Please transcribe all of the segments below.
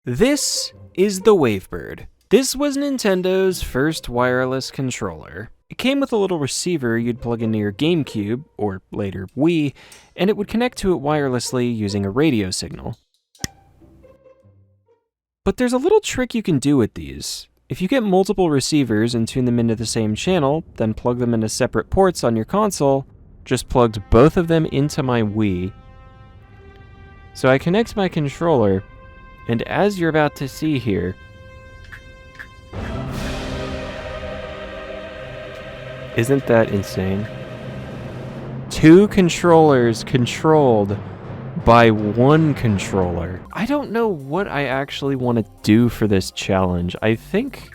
This is the Wavebird. This was Nintendo's first wireless controller. It came with a little receiver you'd plug into your GameCube, or later Wii, and it would connect to it wirelessly using a radio signal. But there's a little trick you can do with these. If you get multiple receivers and tune them into the same channel, then plug them into separate ports on your console, just plugged both of them into my Wii. So I connect my controller, and as you're about to see here, isn't that insane? 2 controllers controlled by 1 controller. I don't know what I actually want to do for this challenge. I think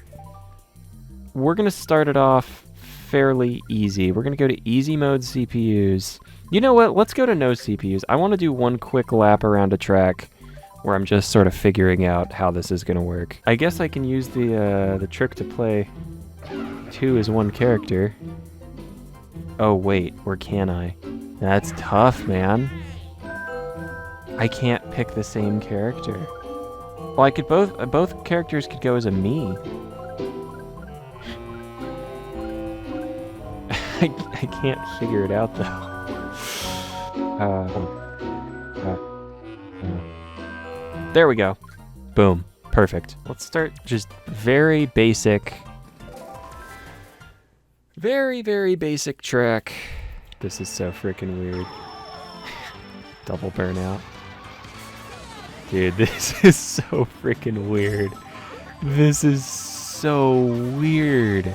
we're going to start it off fairly easy. We're going to go to easy mode CPUs. You know what? Let's go to no CPUs. I want to do one quick lap around a track where I'm just sort of figuring out how this is going to work. I guess I can use the trick to play 2 as 1 character. Oh wait, or can I? That's tough, man. I can't pick the same character. Well, I could both characters could go as a me. I can't figure it out though. There we go. Boom. Perfect. Let's start just very basic. Very, very basic track. This is so freaking weird. Double burnout. Dude, this is so freaking weird. This is so weird.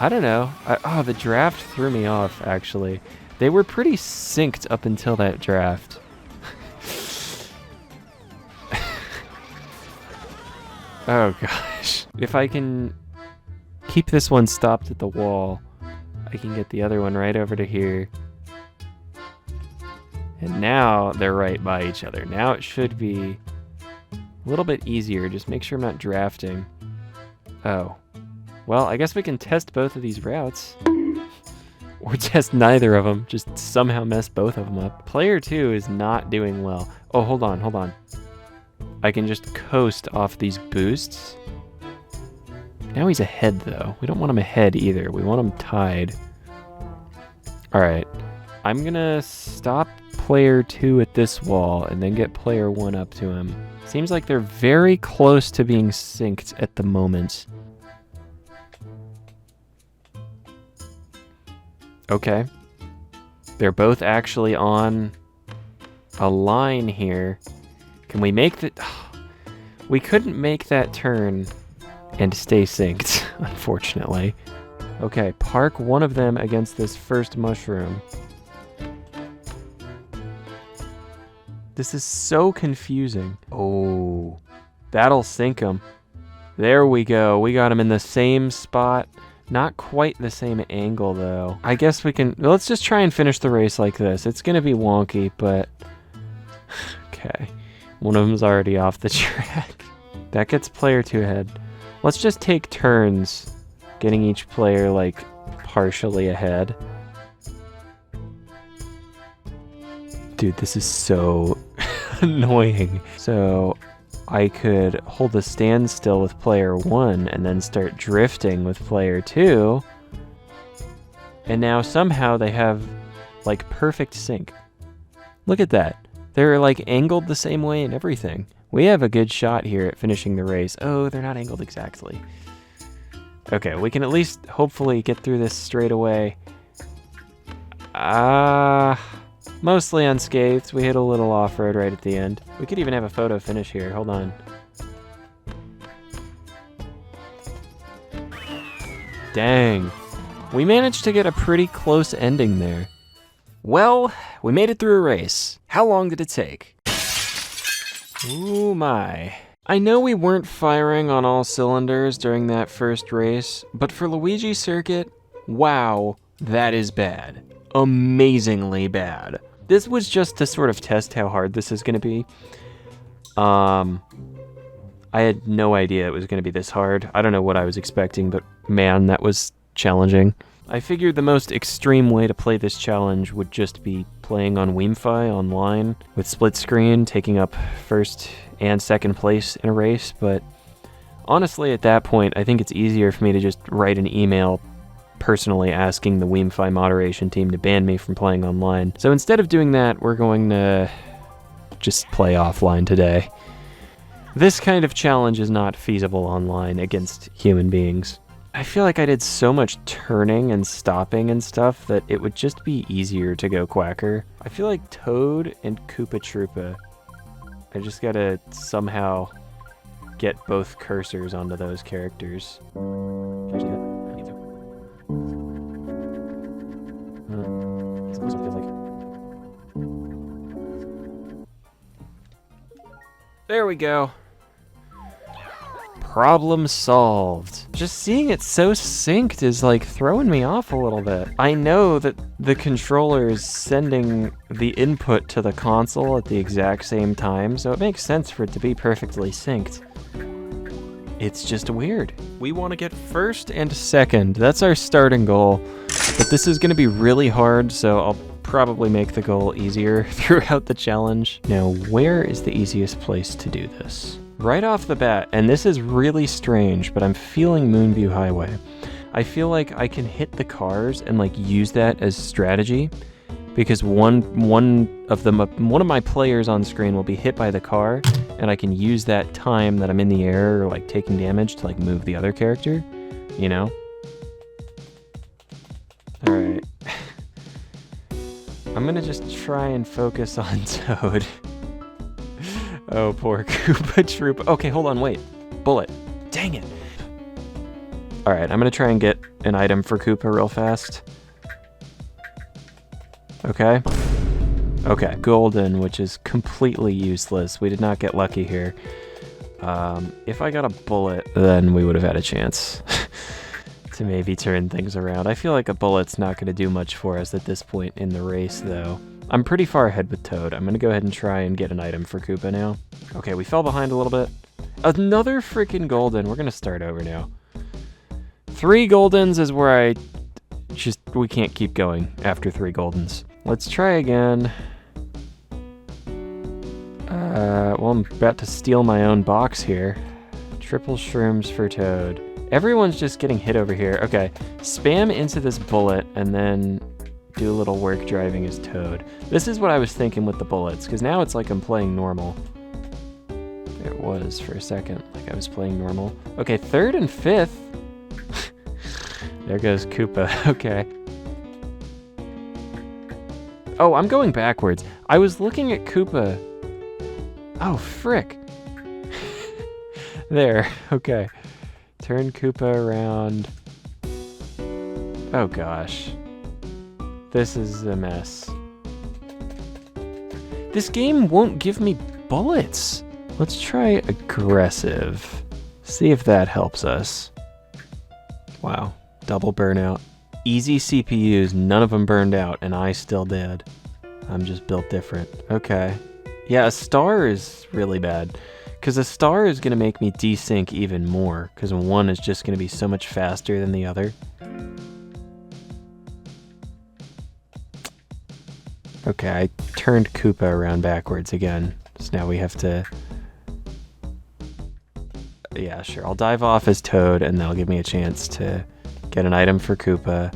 I don't know. The draft threw me off, actually. They were pretty synced up until that draft. Oh gosh. If I can keep this one stopped at the wall, I can get the other one right over to here. And now they're right by each other. Now it should be a little bit easier. Just make sure I'm not drafting. Oh. Well, I guess we can test both of these routes. Or test neither of them. Just somehow mess both of them up. Player 2 is not doing well. Oh, hold on. I can just coast off these boosts. Now he's ahead, though. We don't want him ahead either. We want him tied. Alright. I'm gonna stop player 2 at this wall and then get player 1 up to him. Seems like they're very close to being synced at the moment. Okay. They're both actually on a line here. Can we make the... We couldn't make that turn and stay synced, unfortunately. Okay, park one of them against this first mushroom. This is so confusing. Oh, that'll sink him. There we go. We got him in the same spot. Not quite the same angle, though. I guess we can... Let's just try and finish the race like this. It's going to be wonky, but... Okay. One of them's already off the track. That gets player 2 ahead. Let's just take turns getting each player, like, partially ahead. Dude, this is so annoying. So I could hold a standstill with player 1 and then start drifting with player 2. And now somehow they have, like, perfect sync. Look at that. They're, like, angled the same way and everything. We have a good shot here at finishing the race. Oh, they're not angled exactly. Okay, we can at least hopefully get through this straight away. Mostly unscathed. We hit a little off-road right at the end. We could even have a photo finish here. Hold on. Dang. We managed to get a pretty close ending there. Well, we made it through a race. How long did it take? Ooh my. I know we weren't firing on all cylinders during that first race, but for Luigi Circuit, wow, that is bad. Amazingly bad. This was just to sort of test how hard this is going to be. I had no idea it was going to be this hard. I don't know what I was expecting, but man, that was challenging. I figured the most extreme way to play this challenge would just be playing on Weemfi online with split screen, taking up first and second place in a race, but honestly at that point I think it's easier for me to just write an email personally asking the Weemfi moderation team to ban me from playing online. So instead of doing that, we're going to just play offline today. This kind of challenge is not feasible online against human beings. I feel like I did so much turning and stopping and stuff that it would just be easier to go Quacker. I feel like Toad and Koopa Troopa, I just gotta somehow get both cursors onto those characters. Can I just do that? I need to. This feels like... There we go. Problem solved. Just seeing it so synced is like throwing me off a little bit. I know that the controller is sending the input to the console at the exact same time, so it makes sense for it to be perfectly synced. It's just weird. We want to get first and second. That's our starting goal. But this is going to be really hard, so I'll probably make the goal easier throughout the challenge. Now, where is the easiest place to do this? Right off the bat, and this is really strange, but I'm feeling Moonview Highway. I feel like I can hit the cars and like use that as strategy, because one of my players on screen will be hit by the car, and I can use that time that I'm in the air or like taking damage to like move the other character, you know? All right. I'm gonna just try and focus on Toad. Oh, poor Koopa Troop. Okay, hold on, wait. Bullet. Dang it. All right, I'm gonna try and get an item for Koopa real fast. Okay. Okay, golden, which is completely useless. We did not get lucky here. If I got a bullet, then we would have had a chance to maybe turn things around. I feel like a bullet's not gonna do much for us at this point in the race, though. I'm pretty far ahead with Toad. I'm gonna go ahead and try and get an item for Koopa now. Okay, we fell behind a little bit. Another freaking golden. We're gonna start over now. 3 goldens is where we can't keep going after 3 goldens. Let's try again. Well, I'm about to steal my own box here. Triple shrooms for Toad. Everyone's just getting hit over here. Okay, spam into this bullet and then do a little work driving as Toad. This is what I was thinking with the bullets, because now it's like I'm playing normal. It was for a second, like I was playing normal. Okay, 3rd and 5th. There goes Koopa, okay. Oh, I'm going backwards. I was looking at Koopa. Oh, frick. There, okay. Turn Koopa around. Oh gosh. This is a mess. This game won't give me bullets. Let's try aggressive. See if that helps us. Wow, double burnout. Easy CPUs, none of them burned out, and I still did. I'm just built different. Okay. Yeah, a star is really bad, because a star is going to make me desync even more, because one is just going to be so much faster than the other. Okay, I turned Koopa around backwards again, so now we have to... Yeah, sure, I'll dive off as Toad, and that'll give me a chance to get an item for Koopa.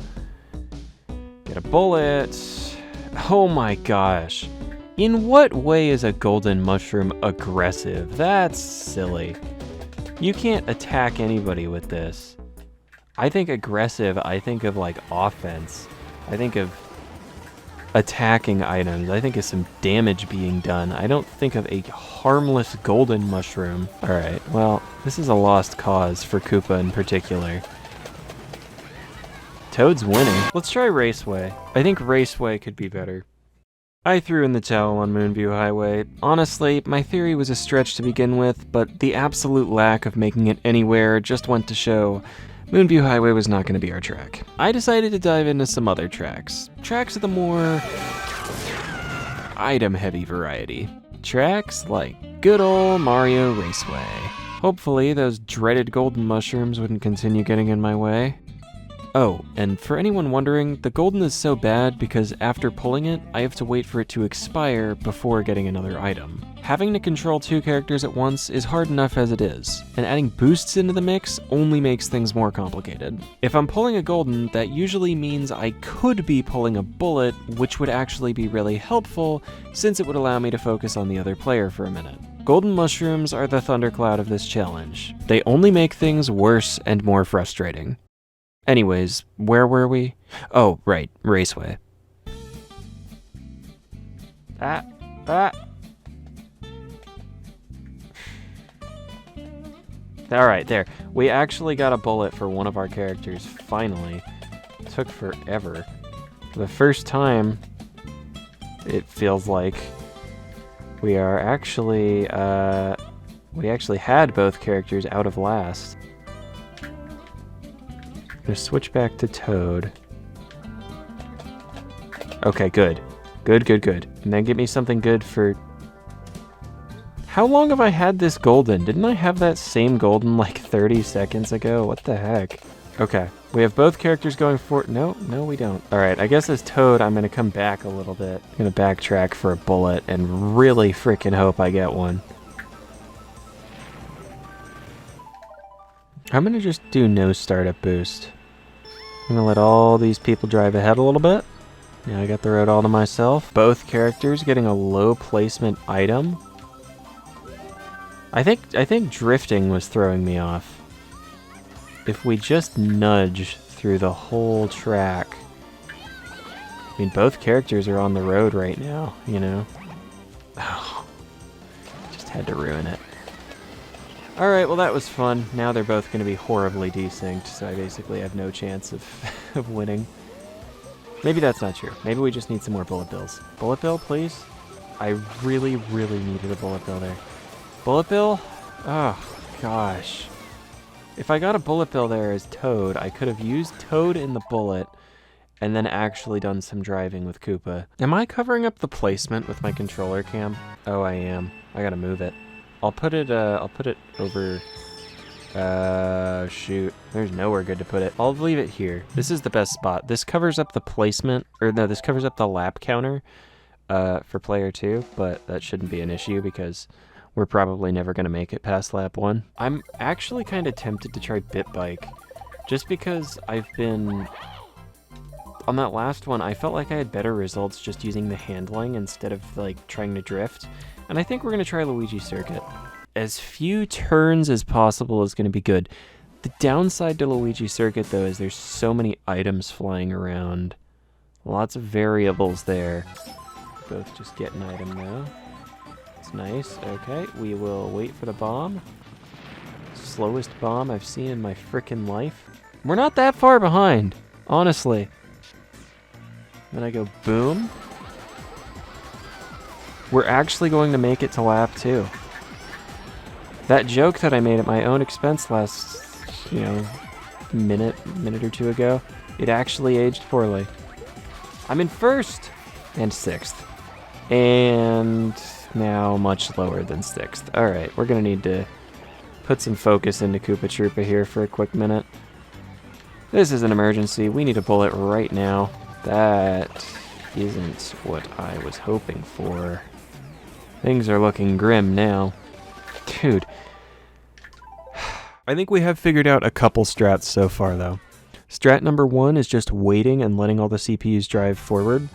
Get a bullet. Oh my gosh. In what way is a golden mushroom aggressive? That's silly. You can't attack anybody with this. I think aggressive, I think of like offense. I think of attacking items. I think of some damage being done. I don't think of a harmless golden mushroom. Alright, well, this is a lost cause for Koopa in particular. Toad's winning. Let's try Raceway. I think Raceway could be better. I threw in the towel on Moonview Highway. Honestly, my theory was a stretch to begin with, but the absolute lack of making it anywhere just went to show Moonview Highway was not going to be our track. I decided to dive into some other tracks. Tracks of the more item-heavy variety. Tracks like good old Mario Raceway. Hopefully, those dreaded golden mushrooms wouldn't continue getting in my way. Oh, and for anyone wondering, the golden is so bad because after pulling it, I have to wait for it to expire before getting another item. Having to control 2 characters at once is hard enough as it is, and adding boosts into the mix only makes things more complicated. If I'm pulling a golden, that usually means I could be pulling a bullet, which would actually be really helpful since it would allow me to focus on the other player for a minute. Golden mushrooms are the thundercloud of this challenge. They only make things worse and more frustrating. Anyways, where were we? Oh, right, Raceway. Alright, there. We actually got a bullet for one of our characters, finally. It took forever. For the first time, it feels like we are actually, we actually had both characters out of last. I'm gonna switch back to Toad. Okay, good. Good. And then get me something good for... How long have I had this golden? Didn't I have that same golden like 30 seconds ago? What the heck? Okay, we have both characters going for... No, we don't. Alright, I guess as Toad, I'm gonna come back a little bit. I'm gonna backtrack for a bullet and really freaking hope I get one. I'm gonna just do no startup boost. I'm gonna let all these people drive ahead a little bit. Now I got the road all to myself. Both characters getting a low placement item. I think drifting was throwing me off. If we just nudge through the whole track. I mean, both characters are on the road right now, you know. Oh, just had to ruin it. Alright, well that was fun. Now they're both going to be horribly desynced, so I basically have no chance of winning. Maybe that's not true. Maybe we just need some more bullet bills. Bullet bill, please? I really needed a bullet bill there. Bullet bill? Oh, gosh. If I got a bullet bill there as Toad, I could have used Toad in the bullet and then actually done some driving with Koopa. Am I covering up the placement with my controller cam? Oh, I am. I gotta move it. I'll put it over... shoot. There's nowhere good to put it. I'll leave it here. This is the best spot. This covers up the placement, or no, this covers up the lap counter for player 2, but that shouldn't be an issue because we're probably never going to make it past lap 1. I'm actually kind of tempted to try Bit Bike, just because I've been... On that last one, I felt like I had better results just using the handling instead of, like, trying to drift. And I think we're going to try Luigi Circuit. As few turns as possible is going to be good. The downside to Luigi Circuit, though, is there's so many items flying around. Lots of variables there. Both just get an item now. It's nice. Okay, we will wait for the bomb. Slowest bomb I've seen in my frickin' life. We're not that far behind, honestly. Then I go boom. We're actually going to make it to lap 2. That joke that I made at my own expense last, minute or two ago, it actually aged poorly. I'm in 1st and 6th. And now much lower than 6th. Alright, we're going to need to put some focus into Koopa Troopa here for a quick minute. This is an emergency. We need a bullet right now. That isn't what I was hoping for. Things are looking grim now. Dude. I think we have figured out a couple strats so far, though. Strat number 1 is just waiting and letting all the CPUs drive forward.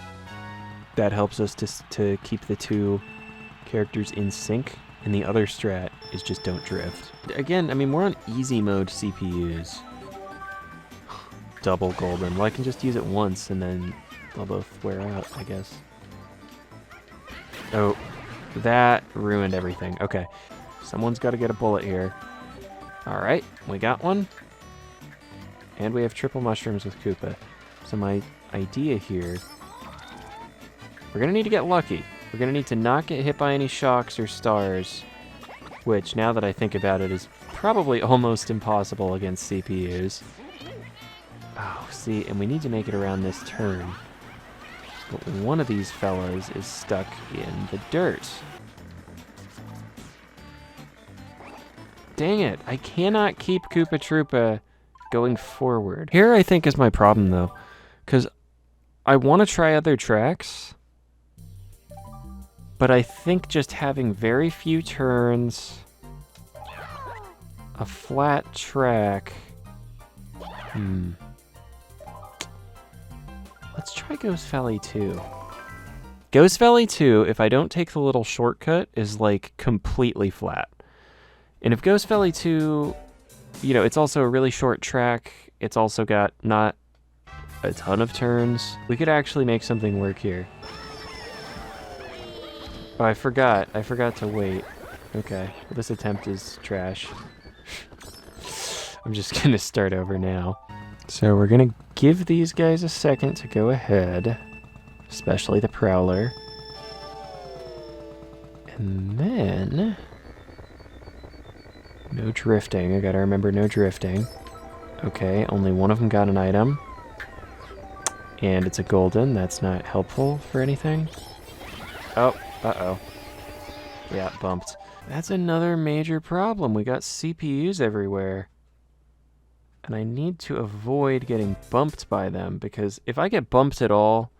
That helps us to keep the 2 characters in sync. And the other strat is just don't drift. Again, I mean, we're on easy mode CPUs. Double golden. Well, I can just use it once and then they'll both wear out, I guess. Oh, that ruined everything. Okay. Someone's got to get a bullet here. Alright, we got one. And we have triple mushrooms with Koopa. So my idea here... We're going to need to get lucky. We're going to need to not get hit by any shocks or stars. Which, now that I think about it, is probably almost impossible against CPUs. Oh, see, and we need to make it around this turn. But one of these fellows is stuck in the dirt. Dang it, I cannot keep Koopa Troopa going forward. Here I think is my problem though, because I want to try other tracks, but I think just having very few turns, a flat track, let's try Ghost Valley 2. Ghost Valley 2, if I don't take the little shortcut, is like completely flat. And if Ghost Valley 2, you know, it's also a really short track, it's also got not a ton of turns, we could actually make something work here. Oh, I forgot to wait. Okay, well, this attempt is trash. I'm just gonna start over now. So we're gonna give these guys a second to go ahead, especially the Prowler. And then... no drifting, I gotta remember no drifting. Okay, only one of them got an item. And it's a golden, that's not helpful for anything. Oh, uh-oh. Yeah, bumped. That's another major problem, we got CPUs everywhere. And I need to avoid getting bumped by them, because if I get bumped at all,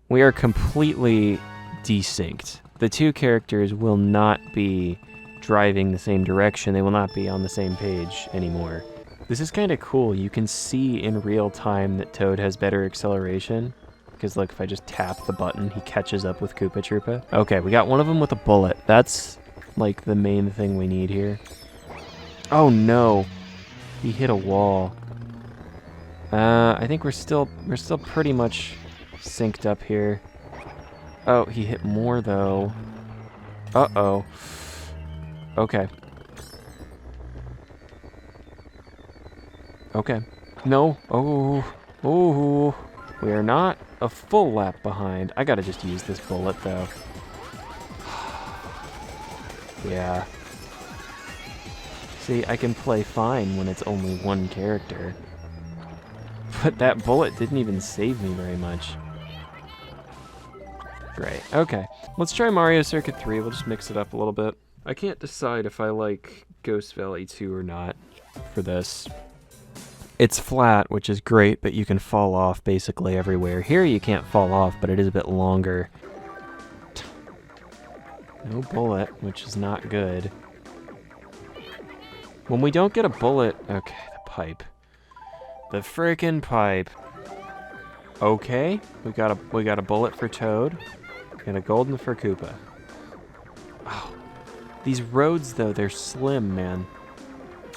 we are completely desynced. The two characters will not be driving the same direction, they will not be on the same page anymore. This is kind of cool, you can see in real time that Toad has better acceleration, because look, if I just tap the button, he catches up with Koopa Troopa. Okay, we got one of them with a bullet. That's like the main thing we need here. Oh no! He hit a wall. I think we're still pretty much synced up here. Oh, he hit more though. Uh-oh. Okay. Okay. No. Oh. We are not a full lap behind. I gotta just use this bullet though. Yeah. See, I can play fine when it's only one character. But that bullet didn't even save me very much. Great. Okay. Let's try Mario Circuit 3. We'll just mix it up a little bit. I can't decide if I like Ghost Valley 2 or not for this. It's flat, which is great, but you can fall off basically everywhere. Here you can't fall off, but it is a bit longer. No bullet, which is not good. When we don't get a bullet... Okay, the pipe. The frickin' pipe. Okay, we got a bullet for Toad, and a golden for Koopa. Oh, these roads though, they're slim, man.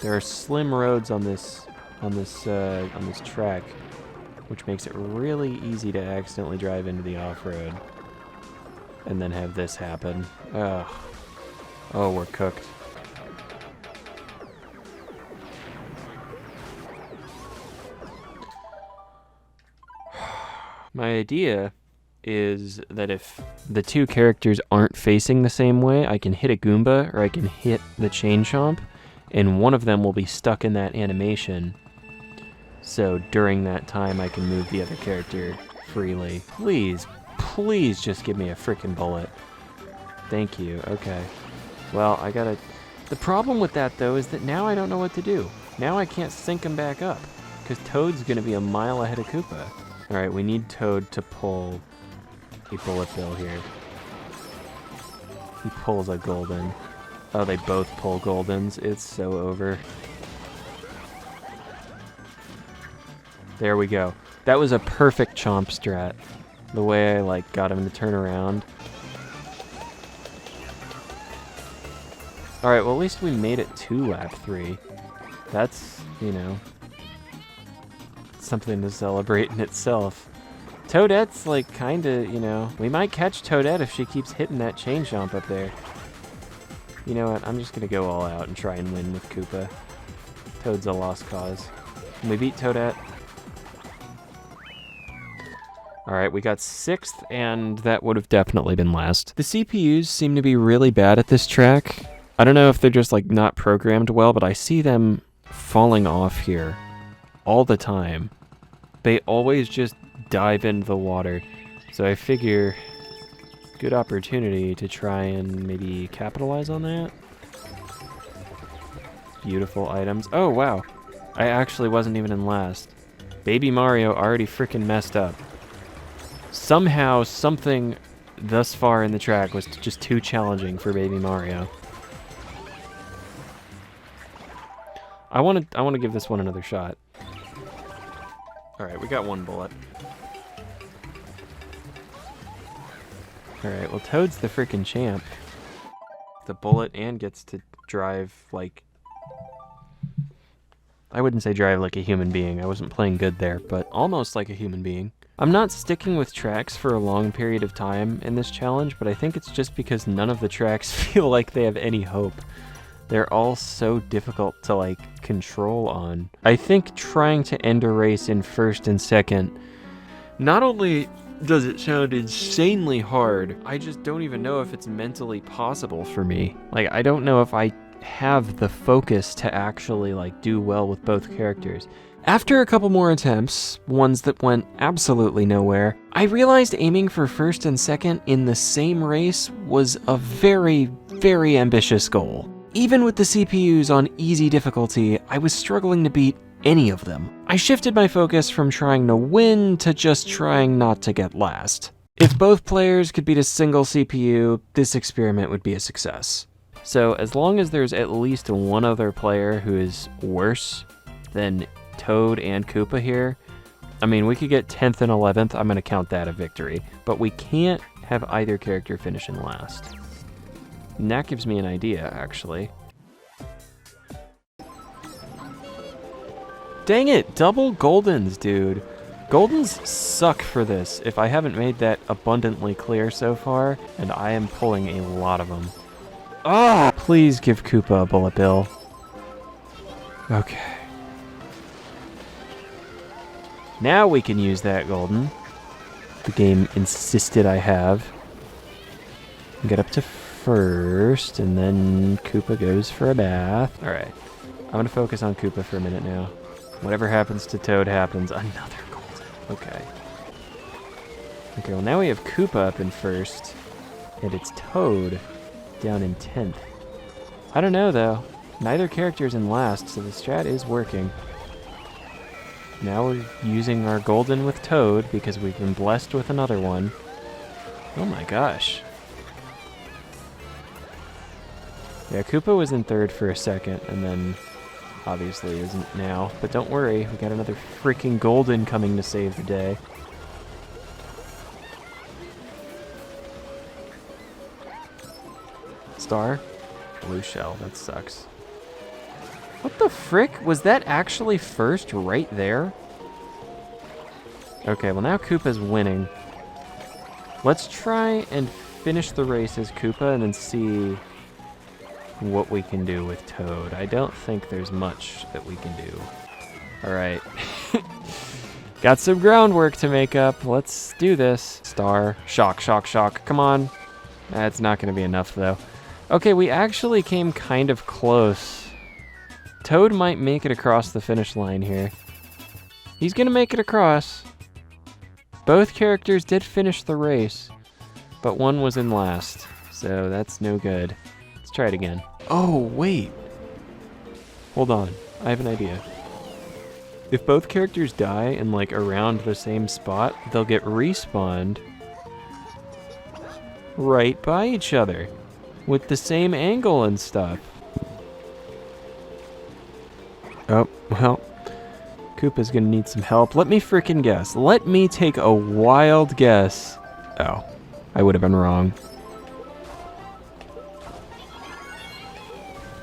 There are slim roads on this track, which makes it really easy to accidentally drive into the off-road, and then have this happen. Ugh. Oh, we're cooked. My idea is that if the two characters aren't facing the same way, I can hit a Goomba or I can hit the Chain Chomp, and one of them will be stuck in that animation. So during that time, I can move the other character freely. Please, please just give me a frickin' bullet. Thank you. Okay. Well, I gotta... The problem with that, though, is that now I don't know what to do. Now I can't sync him back up, because Toad's gonna be a mile ahead of Koopa. Alright, we need Toad to pull a bullet bill here. He pulls a golden. Oh, they both pull goldens. It's so over. There we go. That was a perfect chomp strat. The way I, like, got him to turn around. Alright, well, at least we made it to lap 3. That's, you know... something to celebrate in itself. Toadette's like kinda, you know, we might catch Toadette if she keeps hitting that chain jump up there. You know what, I'm just gonna go all out and try and win with Koopa. Toad's a lost cause. Can we beat Toadette? Alright, we got 6th, and that would have definitely been last. The CPUs seem to be really bad at this track. I don't know if they're just like not programmed well, but I see them falling off here all the time. They always just dive into the water. So I figure good opportunity to try and maybe capitalize on that. Beautiful items. Oh, wow. I actually wasn't even in last. Baby Mario already freaking messed up. Somehow, something thus far in the track was just too challenging for Baby Mario. I want to give this one another shot. Alright, we got one bullet. Alright, well Toad's the freaking champ. The bullet and gets to drive like... I wouldn't say drive like a human being. I wasn't playing good there, but almost like a human being. I'm not sticking with tracks for a long period of time in this challenge, but I think it's just because none of the tracks feel like they have any hope. They're all so difficult to, like, control on. I think trying to end a race in first and second, not only does it sound insanely hard, I just don't even know if it's mentally possible for me. Like, I don't know if I have the focus to actually, like, do well with both characters. After a couple more attempts, ones that went absolutely nowhere, I realized aiming for first and second in the same race was a very, very ambitious goal. Even with the CPUs on easy difficulty, I was struggling to beat any of them. I shifted my focus from trying to win to just trying not to get last. If both players could beat a single CPU, this experiment would be a success. So as long as there's at least one other player who is worse than Toad and Koopa here, I mean, we could get 10th and 11th, I'm gonna count that a victory, but we can't have either character finish in last. And that gives me an idea, actually. Dang it, double Goldens, dude. Goldens suck for this, if I haven't made that abundantly clear so far, and I am pulling a lot of them. Ah! Please give Koopa a bullet bill. Okay. Now we can use that golden. The game insisted I have. Get up to first, and then Koopa goes for a bath. Alright, I'm gonna focus on Koopa for a minute now. Whatever happens to Toad happens. Another golden. Okay. Okay, well now we have Koopa up in first, and it's Toad down in 10th. I don't know though. Neither character's in last, so the strat is working. Now we're using our golden with Toad because we've been blessed with another one. Oh my gosh. Yeah, Koopa was in third for a second, and then obviously isn't now. But don't worry, we got another freaking golden coming to save the day. Star? Blue shell, that sucks. What the frick? Was that actually first right there? Okay, well now Koopa's winning. Let's try and finish the race as Koopa and then see what we can do with Toad. I don't think there's much that we can do. Alright. Got some groundwork to make up. Let's do this. Star. Shock, shock, shock. Come on. That's not going to be enough, though. Okay, we actually came kind of close. Toad might make it across the finish line here. He's going to make it across. Both characters did finish the race, but one was in last, so that's no good. Let's try it again. Oh, wait. Hold on. I have an idea. If both characters die in, like, around the same spot, they'll get respawned right by each other with the same angle and stuff. Oh, well, Koopa's gonna need some help. Let me frickin' guess. Let me take a wild guess. Oh, I would have been wrong.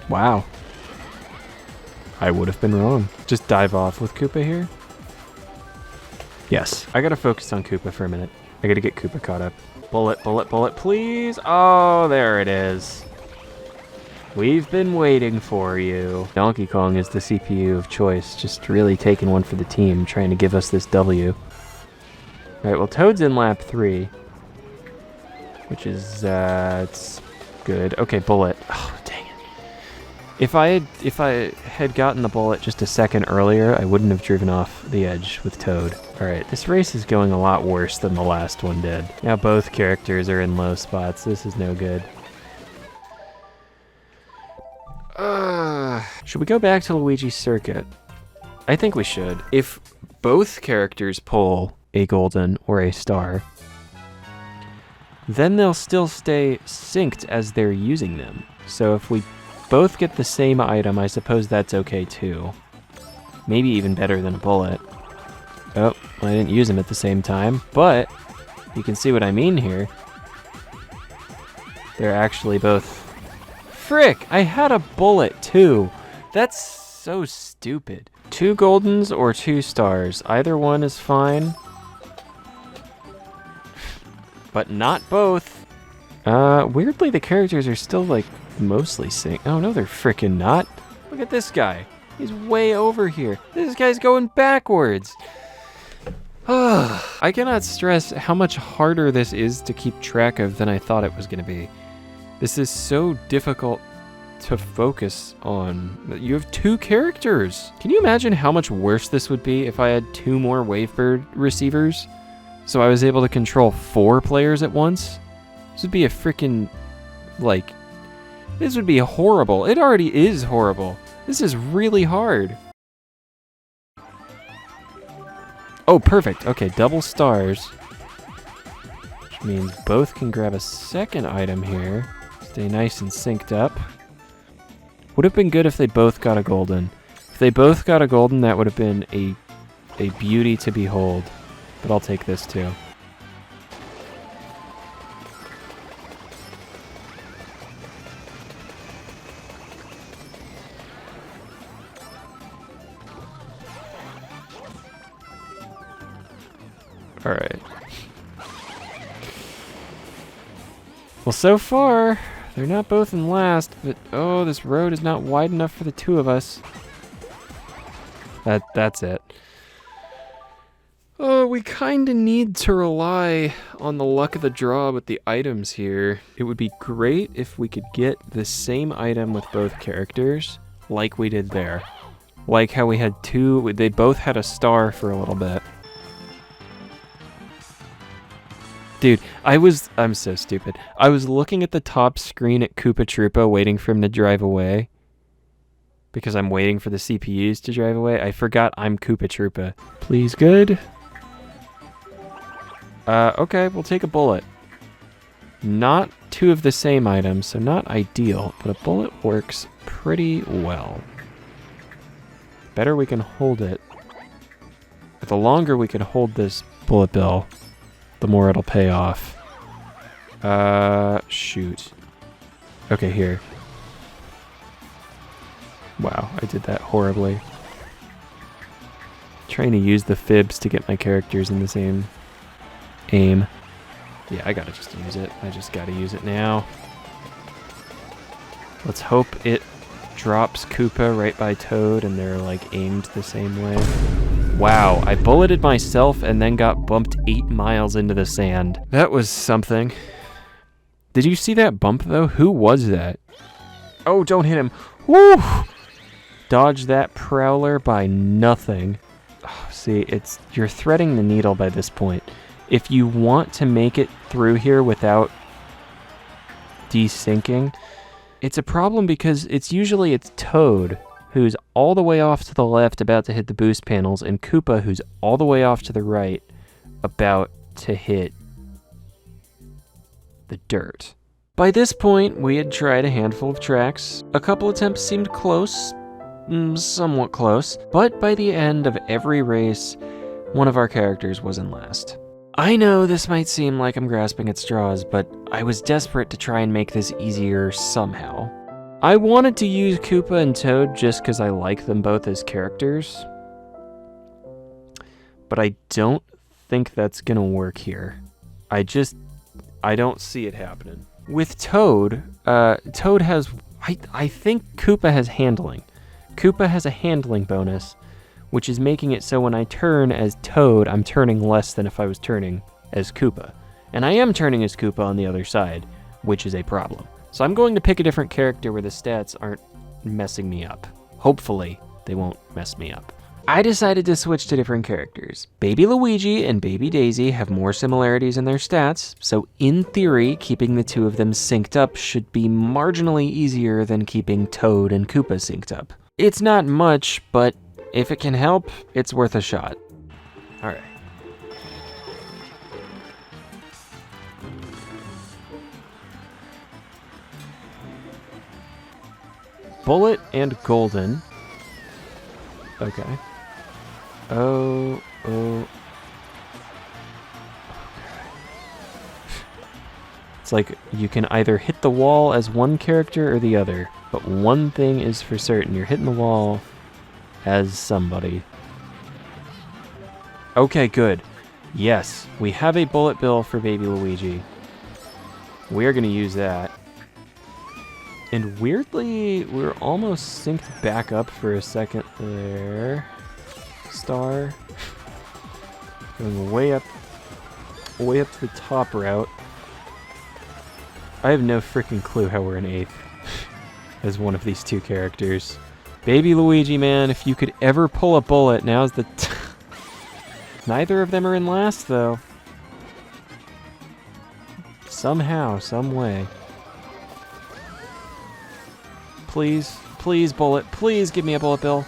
Wow. I would have been wrong. Just dive off with Koopa here. Yes. I gotta focus on Koopa for a minute. I gotta get Koopa caught up. Bullet, bullet, bullet, please. Oh, there it is. We've been waiting for you. Donkey Kong is the CPU of choice. Just really taking one for the team, trying to give us this W. Alright, well, Toad's in lap 3. Which is, it's good. Okay, bullet. Oh, dang it. If I had gotten the bullet just a second earlier, I wouldn't have driven off the edge with Toad. Alright, this race is going a lot worse than the last one did. Now both characters are in low spots. This is no good. Should we go back to Luigi's Circuit? I think we should. If both characters pull a golden or a star, then they'll still stay synced as they're using them. So if we both get the same item, I suppose that's okay too. Maybe even better than a bullet. Oh, I didn't use them at the same time, but you can see what I mean here. They're actually both... Frick! I had a bullet too! That's so stupid. 2 goldens or 2 stars. Either one is fine. But not both. Weirdly the characters are still like mostly synced. Oh no, they're frickin' not. Look at this guy. He's way over here. This guy's going backwards. I cannot stress how much harder this is to keep track of than I thought it was going to be. This is so difficult to focus on. You have 2 characters. Can you imagine how much worse this would be if I had 2 more Wavebird receivers? So I was able to control 4 players at once? This would be a freaking, like, this would be horrible. It already is horrible. This is really hard. Oh, perfect. Okay, double stars. Which means both can grab a second item here. Stay nice and synced up. Would have been good if they both got a golden. If they both got a golden, that would have been a beauty to behold. But I'll take this too. All right. Well, so far, they're not both in last, but oh, this road is not wide enough for the 2 of us. That's it. Oh, we kinda need to rely on the luck of the draw with the items here. It would be great if we could get the same item with both characters, like we did there. Like how we had 2, they both had a star for a little bit. Dude, I'm so stupid. I was looking at the top screen at Koopa Troopa waiting for him to drive away. Because I'm waiting for the CPUs to drive away. I forgot I'm Koopa Troopa. Please, good. Okay, we'll take a bullet. Not 2 of the same items, so not ideal, but a bullet works pretty well. Better we can hold it. But the longer we can hold this bullet bill, the more it'll pay off. Shoot. Okay, here. Wow, I did that horribly. Trying to use the fibs to get my characters in the same aim. Yeah, I gotta just use it. I just gotta use it now. Let's hope it drops Koopa right by Toad and they're like aimed the same way. Wow, I bulleted myself and then got bumped 8 miles into the sand. That was something. Did you see that bump though? Who was that? Oh, don't hit him. Woo! Dodge that prowler by nothing. Oh, see, you're threading the needle by this point. If you want to make it through here without desyncing, it's a problem because it's Toad who's all the way off to the left about to hit the boost panels, and Koopa who's all the way off to the right about to hit the dirt. By this point, we had tried a handful of tracks. A couple attempts seemed close, somewhat close, but by the end of every race, one of our characters was in last. I know this might seem like I'm grasping at straws, but I was desperate to try and make this easier somehow. I wanted to use Koopa and Toad just because I like them both as characters, but I don't think that's gonna work here. I don't see it happening. With Toad, Toad has, I think Koopa has handling. Koopa has a handling bonus, which is making it so when I turn as Toad, I'm turning less than if I was turning as Koopa. And I am turning as Koopa on the other side, which is a problem. So I'm going to pick a different character where the stats aren't messing me up. Hopefully, they won't mess me up. I decided to switch to different characters. Baby Luigi and Baby Daisy have more similarities in their stats, so in theory, keeping the 2 of them synced up should be marginally easier than keeping Toad and Koopa synced up. It's not much, but If it can help, it's worth a shot. All right. Bullet and golden. Okay. Oh. It's like you can either hit the wall as one character or the other, but one thing is for certain, you're hitting the wall as somebody. Okay, good. Yes, we have a bullet bill for Baby Luigi. We are going to use that. And weirdly, we're almost synced back up for a second there. Star. Going way up to the top route. I have no freaking clue how we're in 8th as one of these two characters. Baby Luigi, man, if you could ever pull a bullet, now's the Neither of them are in last, though. Somehow, some way. Please, please, bullet. Please give me a bullet bill.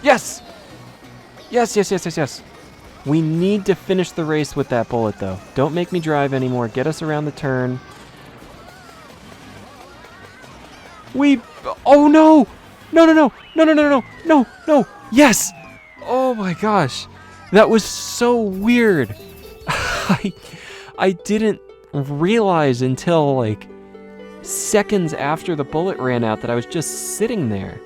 Yes! Yes, yes, yes, yes, yes. We need to finish the race with that bullet, though. Don't make me drive anymore. Get us around the turn. Oh, no! No, no, no! No, no, no, no! No, no! Yes! Oh, my gosh. That was so weird. I didn't realize until, like, seconds after the bullet ran out that I was just sitting there.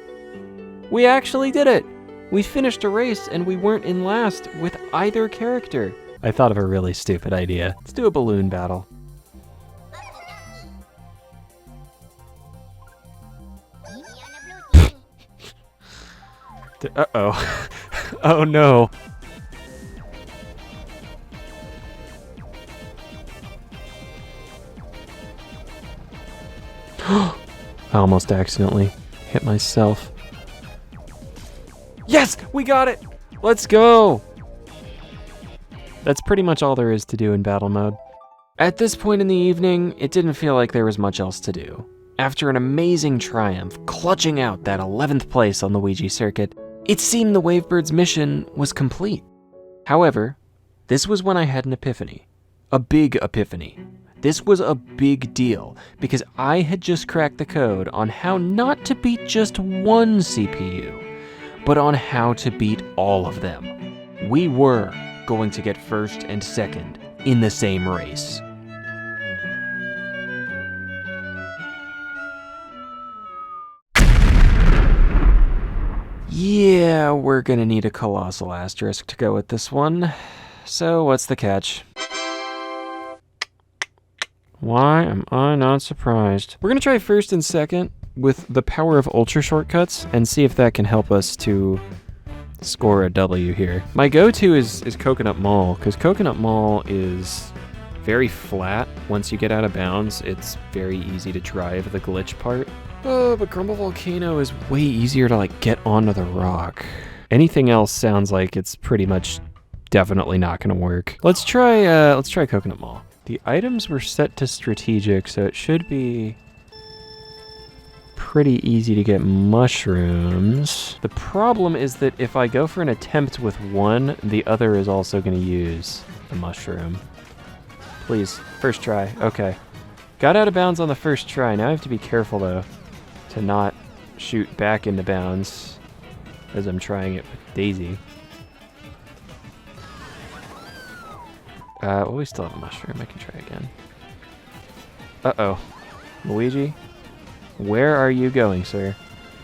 We actually did it! We finished a race and we weren't in last with either character. I thought of a really stupid idea. Let's do a balloon battle. Uh-oh. Oh no. I almost accidentally hit myself. Yes! We got it! Let's go! That's pretty much all there is to do in battle mode. At this point in the evening, it didn't feel like there was much else to do. After an amazing triumph, clutching out that 11th place on the Luigi circuit, it seemed the Wavebird's mission was complete. However, this was when I had an epiphany. A big epiphany. This was a big deal, because I had just cracked the code on how not to beat just one CPU, but on how to beat all of them. We were going to get first and second in the same race. Yeah, we're gonna need a colossal asterisk to go with this one. So what's the catch? Why am I not surprised? We're gonna try first and second with the power of ultra shortcuts and see if that can help us to score a W here. My go-to is Coconut Mall, because Coconut Mall is very flat. Once you get out of bounds, it's very easy to drive the glitch part. Oh, but Grumble Volcano is way easier to like get onto the rock. Anything else sounds like it's pretty much definitely not gonna work. Let's try Coconut Mall. The items were set to strategic, so it should be pretty easy to get mushrooms. The problem is that if I go for an attempt with one, the other is also gonna use the mushroom. Please, first try, okay. Got out of bounds on the first try. Now I have to be careful though, to not shoot back into bounds as I'm trying it with Daisy. Well, we still have a mushroom. I can try again. Uh-oh. Luigi? Where are you going, sir?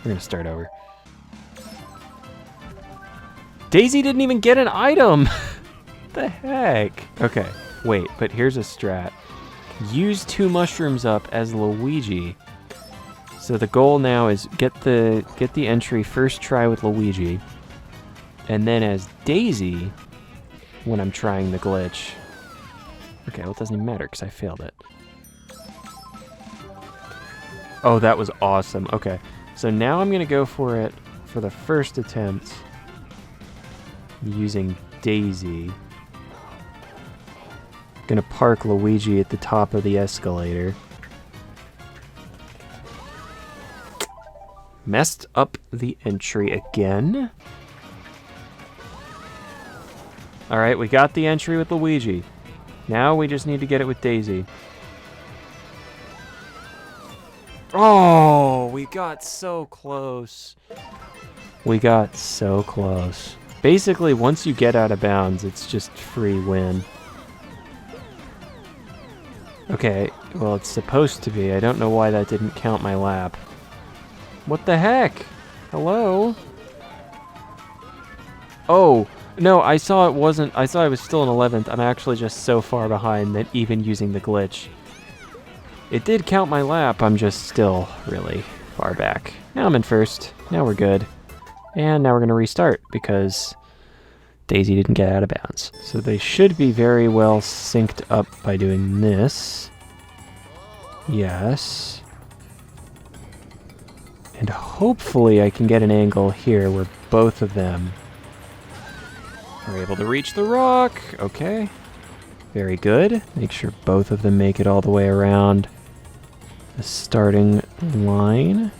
We're gonna start over. Daisy didn't even get an item! What the heck? Okay, wait, but here's a strat. Use 2 mushrooms up as Luigi. So the goal now is get the entry first try with Luigi, and then as Daisy when I'm trying the glitch. Okay, well it doesn't even matter because I failed it. Oh, that was awesome. Okay, so now I'm gonna go for it for the first attempt using Daisy. Gonna park Luigi at the top of the escalator. Messed up the entry again. All right, we got the entry with Luigi. Now we just need to get it with Daisy. Oh, we got so close. We got so close. Basically, once you get out of bounds, it's just free win. Okay, well, it's supposed to be. I don't know why that didn't count my lap. What the heck? Hello? Oh, no, I saw it wasn't. I saw I was still in 11th. I'm actually just so far behind that even using the glitch. It did count my lap. I'm just still really far back. Now I'm in first. Now we're good. And now we're going to restart because Daisy didn't get out of bounds. So they should be very well synced up by doing this. Yes. And hopefully I can get an angle here where both of them are able to reach the rock. Okay. Very good. Make sure both of them make it all the way around the starting line.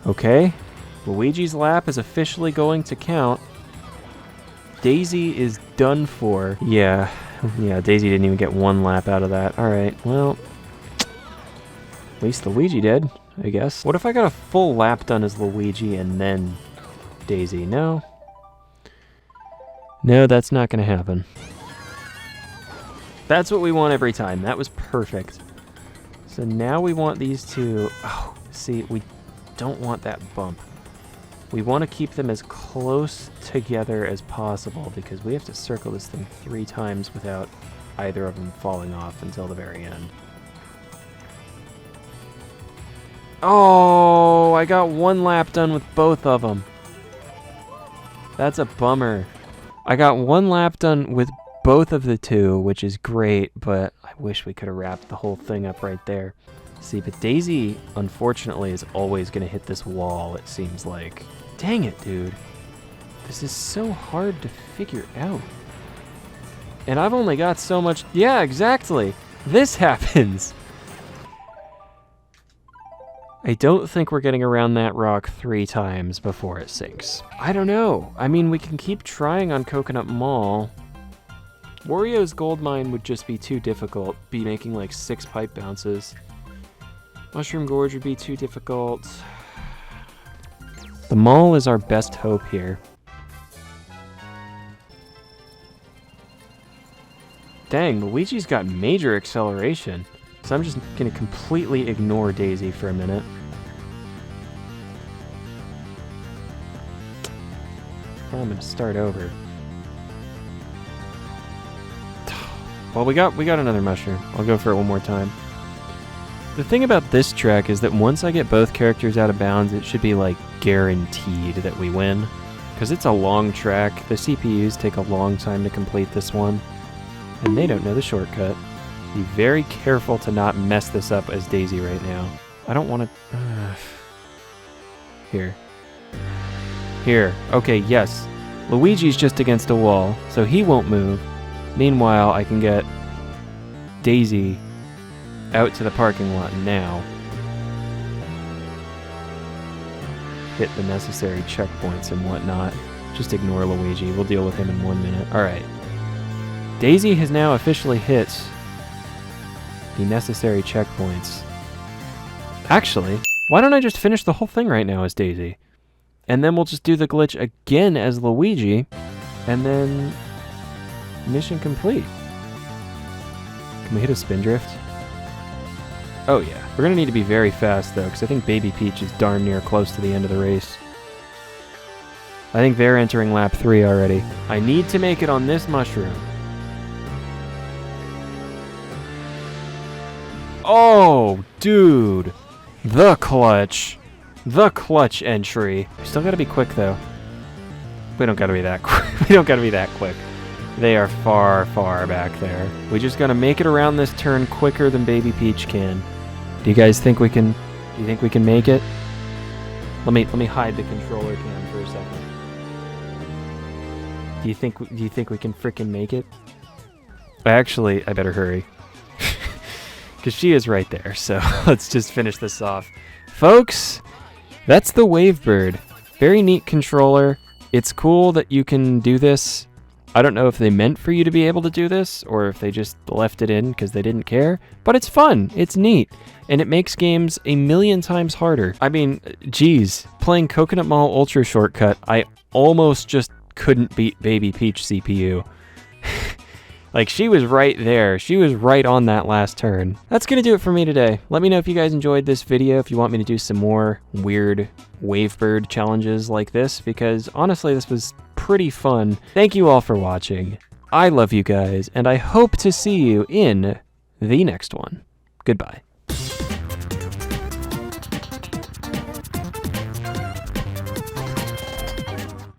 Okay. Luigi's lap is officially going to count. Daisy is done for. Yeah, Daisy didn't even get one lap out of that. Alright, well, at least Luigi did, I guess. What if I got a full lap done as Luigi and then Daisy? No. No, that's not going to happen. That's what we want every time. That was perfect. So now we want these two. Oh, see, we don't want that bump. We want to keep them as close together as possible because we have to circle this thing 3 times without either of them falling off until the very end. Oh, I got one lap done with both of them. That's a bummer. I got one lap done with both of the two, which is great, but I wish we could have wrapped the whole thing up right there. See, but Daisy, unfortunately, is always going to hit this wall, it seems like. Dang it, dude. This is so hard to figure out. And I've only got so much... Yeah, exactly. This happens. I don't think we're getting around that rock 3 times before it sinks. I don't know. I mean, we can keep trying on Coconut Mall. Wario's Gold Mine would just be too difficult. Be making like 6 pipe bounces. Mushroom Gorge would be too difficult. The mall is our best hope here. Dang, Luigi's got major acceleration. So I'm just gonna completely ignore Daisy for a minute. Well, I'm gonna start over. Well, we got another mushroom. I'll go for it one more time. The thing about this track is that once I get both characters out of bounds, it should be like guaranteed that we win. Because it's a long track. The CPUs take a long time to complete this one. And they don't know the shortcut. Be very careful to not mess this up as Daisy right now. I don't want to... Here. Here. Okay, yes. Luigi's just against a wall, so he won't move. Meanwhile, I can get Daisy out to the parking lot now. Hit the necessary checkpoints and whatnot. Just ignore Luigi. We'll deal with him in 1 minute. Alright. Daisy has now officially hit the necessary checkpoints. Actually, why don't I just finish the whole thing right now as Daisy? And then we'll just do the glitch again as Luigi, and then mission complete. Can we hit a spin drift? Oh yeah. We're gonna need to be very fast though, because I think Baby Peach is darn near close to the end of the race. I think they're entering lap 3 already. I need to make it on this mushroom. Oh, dude. The clutch. The clutch entry. We still gotta be quick though. We don't gotta be that quick. We don't gotta be that quick. They are far, far back there. We just gotta make it around this turn quicker than Baby Peach can. Do you guys think we can? Do you think we can make it? Let me hide the controller cam for a second. Do you think we can frickin' make it? Actually, I better hurry. because she is right there. So let's just finish this off. Folks, that's the Wavebird. Very neat controller. It's cool that you can do this. I don't know if they meant for you to be able to do this or if they just left it in because they didn't care, but it's fun. It's neat. And it makes games a million times harder. I mean, geez, playing Coconut Mall Ultra Shortcut, I almost just couldn't beat Baby Peach CPU. Like, she was right there. She was right on that last turn. That's gonna do it for me today. Let me know if you guys enjoyed this video, if you want me to do some more weird Wavebird challenges like this, because honestly, this was pretty fun. Thank you all for watching. I love you guys, and I hope to see you in the next one. Goodbye.